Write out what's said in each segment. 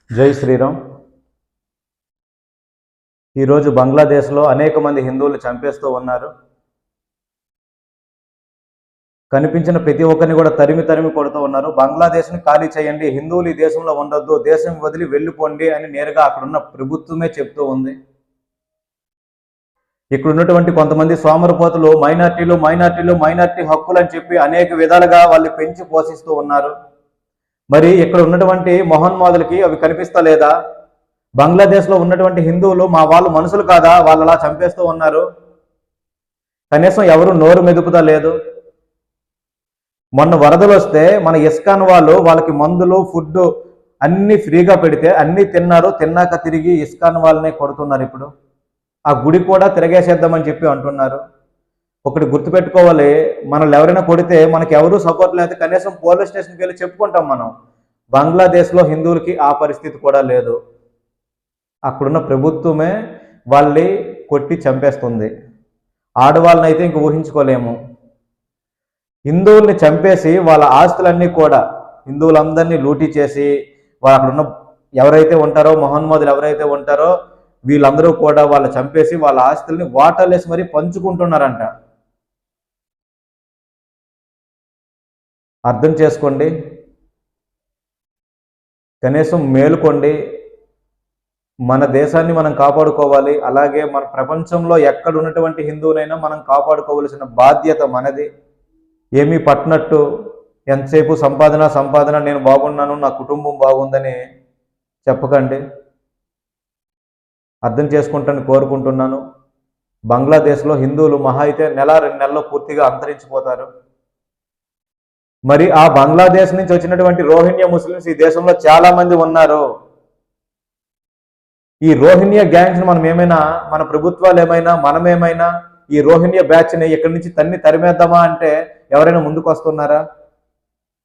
జై శ్రీరామ్. ఈరోజు బంగ్లాదేశ్లో అనేక మంది హిందువులు చంపేస్తూ ఉన్నారు. కనిపించిన ప్రతి ఒక్కరిని కూడా తరిమి తరిమి కొడుతూ ఉన్నారు. బంగ్లాదేశ్ని ఖాళీ చేయండి, హిందువులు ఈ దేశంలో ఉండొద్దు, దేశం వదిలి వెళ్ళిపోండి అని నేరుగా అక్కడున్న ప్రభుత్వమే చెప్తూ ఉంది. ఇక్కడ ఉన్నటువంటి కొంతమంది సోమరపోతులు మైనార్టీ హక్కులు అని చెప్పి అనేక విధాలుగా వాళ్ళు పెంచి పోషిస్తూ ఉన్నారు. మరి ఇక్కడ ఉన్నటువంటి మహోన్మాదులకి అవి కనిపిస్తా లేదా? బంగ్లాదేశ్లో ఉన్నటువంటి హిందువులు మా వాళ్ళు మనుషులు కాదా? వాళ్ళు అలా చంపేస్తూ ఉన్నారు. కనీసం ఎవరు నోరు మెదుపుతా లేదు. మొన్న వరదలు వస్తే మన ఇస్కాన్ వాళ్ళకి మందులు ఫుడ్ అన్నీ ఫ్రీగా పెడితే అన్నీ తిన్నారు. తిన్నాక తిరిగి ఇస్కాన్ వాళ్ళనే కొడుతున్నారు. ఇప్పుడు ఆ గుడి కూడా తిరగేసేద్దామని చెప్పి అంటున్నారు. ఒకటి గుర్తుపెట్టుకోవాలి, మనల్ని ఎవరైనా కొడితే మనకి ఎవరు సపోర్ట్ లేకపోతే కనీసం పోలీస్ స్టేషన్కి వెళ్ళి చెప్పుకుంటాం మనం. బంగ్లాదేశ్లో హిందువులకి ఆ పరిస్థితి కూడా లేదు. అక్కడున్న ప్రభుత్వమే వాళ్ళని కొట్టి చంపేస్తుంది. ఆడవాళ్ళని అయితే ఇంక ఊహించుకోలేము. హిందువుల్ని చంపేసి వాళ్ళ ఆస్తులన్నీ కూడా హిందువులందరినీ లూటీ చేసి వాళ్ళు అక్కడున్న ఎవరైతే ఉంటారో మహోన్మాదులు ఎవరైతే ఉంటారో వీళ్ళందరూ కూడా వాళ్ళు చంపేసి వాళ్ళ ఆస్తుల్ని వాటాలేసి మరీ పంచుకుంటున్నారంట. అర్థం చేసుకోండి, కనీసం మేలుకోండి. మన దేశాన్ని మనం కాపాడుకోవాలి. అలాగే మన ప్రపంచంలో ఎక్కడ ఉన్నటువంటి హిందువునైనా మనం కాపాడుకోవలసిన బాధ్యత మనది. ఏమీ పట్టినట్టు ఎంతసేపు సంపాదన నేను బాగున్నాను, నా కుటుంబం బాగుందని చెప్పకండి. అర్థం చేసుకుంటానని కోరుకుంటున్నాను. బంగ్లాదేశ్లో హిందువులు మహా అయితే నెల 2 నెలల్లో పూర్తిగా అంతరించిపోతారు. మరి ఆ బంగ్లాదేశ్ నుంచి వచ్చినటువంటి రోహింగ్యా ముస్లిమ్స్ ఈ దేశంలో చాలా మంది ఉన్నారు. ఈ రోహింగ్యా గ్యాంగ్స్ మన ప్రభుత్వాలు ఏమైనా మనమేమైనా ఈ రోహింగ్యా బ్యాచ్ని ఇక్కడి నుంచి తరిమేద్దామా అంటే ఎవరైనా ముందుకు వస్తున్నారా?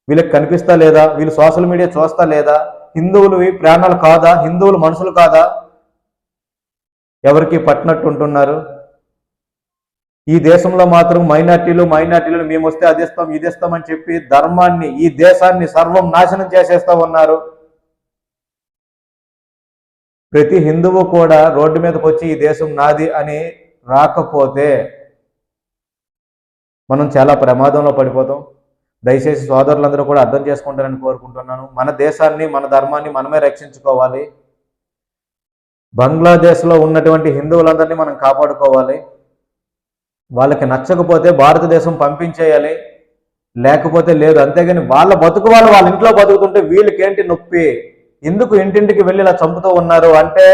వీళ్ళకి కనిపిస్తా లేదా? వీళ్ళు సోషల్ మీడియా చూస్తా లేదా? హిందువులు ప్రాణాలు కాదా? హిందువులు మనుషులు కాదా? ఎవరికి పట్టినట్టు ఉంటున్నారు. ఈ దేశంలో మాత్రం మైనార్టీలు మేము వస్తే అదిస్తాం ఇదిస్తాం అని చెప్పి ధర్మాన్ని ఈ దేశాన్ని సర్వం నాశనం చేసేస్తా ఉన్నారు. ప్రతి హిందువు కూడా రోడ్డు మీదకి వచ్చి ఈ దేశం నాది అని రాకపోతే మనం చాలా ప్రమాదంలో పడిపోతాం. దయచేసి సోదరులందరూ కూడా అర్థం చేసుకుంటారని కోరుకుంటున్నాను. మన దేశాన్ని మన ధర్మాన్ని మనమే రక్షించుకోవాలి. బంగ్లాదేశ్లో ఉన్నటువంటి హిందువులందరినీ మనం కాపాడుకోవాలి. వాళ్ళకి నచ్చకపోతే భారతదేశం పంపించేయాలి, లేకపోతే లేదు. అంతేగాని వాళ్ళ బతుకు వాళ్ళ ఇంట్లో బతుకుతుంటే వీళ్ళకేంటి నొప్పి? ఎందుకు ఇంటింటికి వెళ్ళి ఇలా చంపుతూ ఉన్నారు అంటే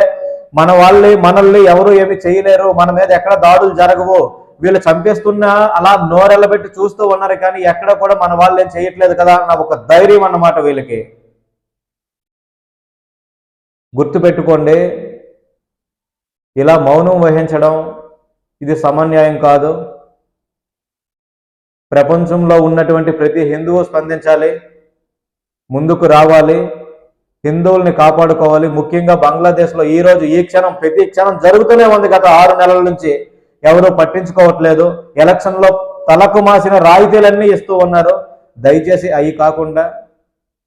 మనల్ని ఎవరు ఏమి చేయలేరు, మన మీద ఎక్కడ దాడులు జరగవు, వీళ్ళు చంపేస్తున్నా అలా నోరెళ్ళబెట్టి చూస్తూ ఉన్నారు కానీ ఎక్కడ కూడా మన వాళ్ళు ఏం చేయట్లేదు కదా అన్న ఒక ధైర్యం అన్నమాట వీళ్ళకి. గుర్తుపెట్టుకోండి, ఇలా మౌనం వహించడం ఇది సమన్యాయం కాదు. ప్రపంచంలో ఉన్నటువంటి ప్రతి హిందువు స్పందించాలి, ముందుకు రావాలి, హిందువుల్ని కాపాడుకోవాలి. ముఖ్యంగా బంగ్లాదేశ్లో ఈ క్షణం ప్రతి క్షణం జరుగుతూనే ఉంది. గత 6 నెలల నుంచి ఎవరూ పట్టించుకోవట్లేదు. ఎలక్షన్లో తలకు మాసిన రాయితీలన్నీ ఇస్తూ ఉన్నారు. దయచేసి అవి కాకుండా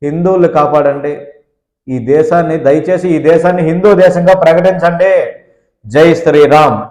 హిందువుల్ని కాపాడండి. దయచేసి ఈ దేశాన్ని హిందూ దేశంగా ప్రకటించండి. జై శ్రీరామ్.